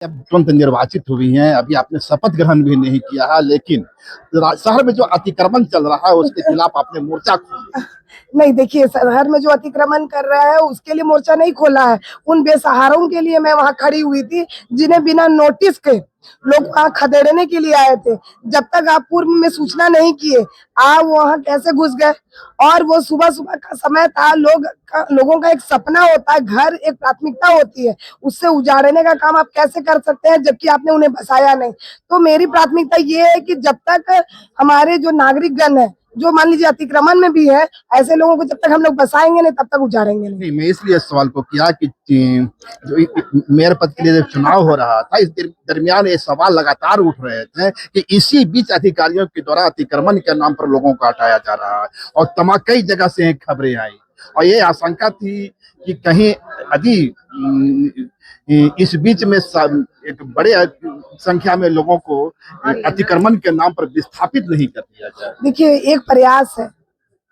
अब तुरंत निर्वाचित हुई हैं, अभी आपने शपथ ग्रहण भी नहीं किया है, लेकिन शहर में जो अतिक्रमण चल रहा है उसके खिलाफ आपने मोर्चा खोला। नहीं, देखिए, शहर में जो अतिक्रमण कर रहा है उसके लिए मोर्चा नहीं खोला है। उन बेसहारों के लिए मैं वहां खड़ी हुई थी जिन्हें बिना नोटिस के लोग वहां खदेड़ने के लिए आए थे। जब तक आप पूर्व में सूचना नहीं किए, आप वहां कैसे घुस गए? और वो सुबह सुबह का समय था। लोगों का एक सपना होता है, घर एक प्राथमिकता होती है, उससे उजाड़ने का काम आप कैसे कर सकते हैं जबकि आपने उन्हें बसाया नहीं? तो मेरी प्राथमिकता ये है कि जब तक हमारे जो नागरिकगण है, जो मान लीजिए अतिक्रमण में भी है, ऐसे लोगों को जब तक हम लोग बसाएंगे नहीं तब तक उजाड़ेंगे नहीं। मैं इसलिए सवाल को किया कि जो मेयर पद के लिए जब चुनाव हो रहा था, इस दरमियान ये सवाल लगातार उठ रहे थे कि इसी बीच अधिकारियों के द्वारा अतिक्रमण के नाम पर लोगों को हटाया जा रहा है, और कई जगह से खबरें आई और ये आशंका थी कि कहीं यदि इस बीच में एक बड़े संख्या में लोगों को अतिक्रमण के नाम पर विस्थापित नहीं कर दिया जाए। देखिए, एक प्रयास है,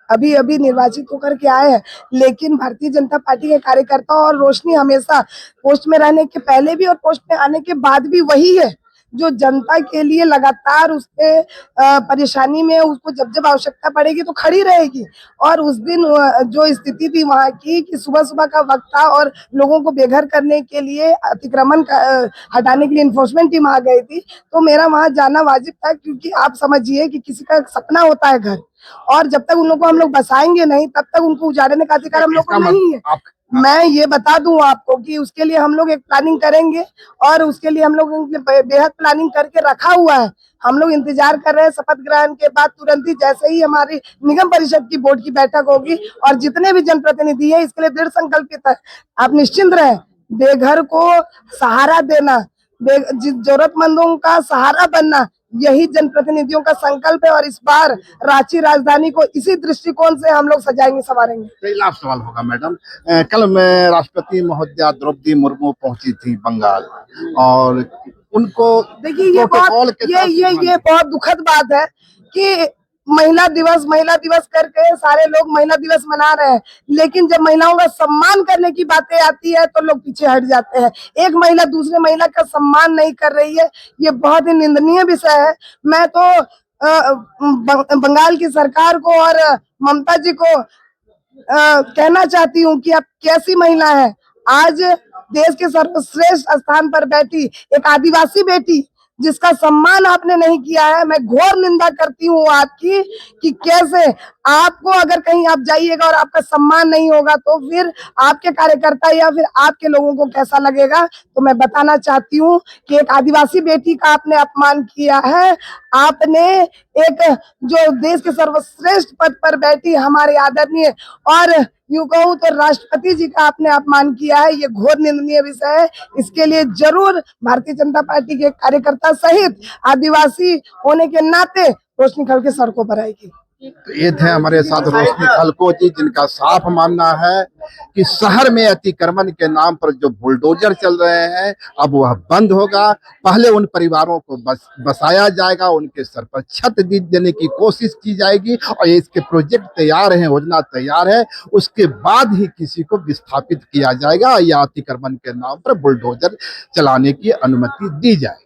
अभी अभी निर्वाचित होकर के आए हैं, लेकिन भारतीय जनता पार्टी के कार्यकर्ता और रोशनी हमेशा पोस्ट में रहने के पहले भी और पोस्ट में आने के बाद भी वही है, जो जनता के लिए लगातार उसके परेशानी में उसको जब जब आवश्यकता पड़ेगी तो खड़ी रहेगी। और उस दिन जो स्थिति थी वहां की कि सुबह सुबह का वक्त था और लोगों को बेघर करने के लिए अतिक्रमण हटाने के लिए इन्फोर्समेंट टीम आ गई थी, तो मेरा वहां जाना वाजिब था, क्योंकि आप समझिए कि किसी का सपना होता है घर, और जब तक उन लोगों को हम लोग बसाएंगे नहीं तब तक उनको उजाड़ने का अधिकार हम लोग को नहीं है। मैं ये बता दूं आपको कि उसके लिए हम लोग एक प्लानिंग करेंगे, और उसके लिए हम लोग बेहद प्लानिंग करके रखा हुआ है। हम लोग इंतजार कर रहे हैं शपथ ग्रहण के बाद तुरंत ही, जैसे ही हमारी निगम परिषद की बोर्ड की बैठक होगी और जितने भी जनप्रतिनिधि है इसके लिए दृढ़ संकल्पित है। आप निश्चिंत रहे, बेघर को सहारा देना, जरूरतमंदों का सहारा बनना, यही जनप्रतिनिधियों का संकल्प है। और इस बार रांची राजधानी को इसी दृष्टिकोण से हम लोग सजाएंगे संवारेंगे। लास्ट सवाल होगा मैडम, कल मैं राष्ट्रपति महोदया द्रौपदी मुर्मू पहुंची थी बंगाल, और उनको देखिए, ये बहुत दुखद बात है कि महिला दिवस करके सारे लोग महिला दिवस मना रहे हैं, लेकिन जब महिलाओं का सम्मान करने की बातें आती है तो लोग पीछे हट जाते हैं। एक महिला दूसरे महिला का सम्मान नहीं कर रही है, ये बहुत ही निंदनीय विषय है। मैं तो बंगाल की सरकार को और ममता जी को कहना चाहती हूँ कि आप कैसी महिला है, आज देश के सर्वश्रेष्ठ स्थान पर बैठी एक आदिवासी बेटी जिसका सम्मान आपने नहीं किया है। मैं घोर निंदा करती हूँ आपकी कि कैसे आपको, अगर कहीं आप जाइएगा और आपका सम्मान नहीं होगा तो फिर आपके कार्यकर्ता या फिर आपके लोगों को कैसा लगेगा। तो मैं बताना चाहती हूँ कि एक आदिवासी बेटी का आपने अपमान किया है। आपने एक जो देश के सर्वश्रेष्ठ पद पर बैठी हमारे आदरणीय और यूं कहूं तो राष्ट्रपति जी का आपने अपमान किया है। ये घोर निंदनीय विषय है। इसके लिए जरूर भारतीय जनता पार्टी के कार्यकर्ता सहित आदिवासी होने के नाते रोशनी खल के सड़कों पर आएगी। तो ये थे हमारे साथ रोशनी खलको जी, जिनका साफ मानना है कि शहर में अतिक्रमण के नाम पर जो बुलडोजर चल रहे हैं अब वह बंद होगा। पहले उन परिवारों को बसाया जाएगा, उनके सर पर छत देने की कोशिश की जाएगी, और इसके प्रोजेक्ट तैयार है, योजना तैयार है, उसके बाद ही किसी को विस्थापित किया जाएगा या अतिक्रमण के नाम पर बुलडोजर चलाने की अनुमति दी जाए।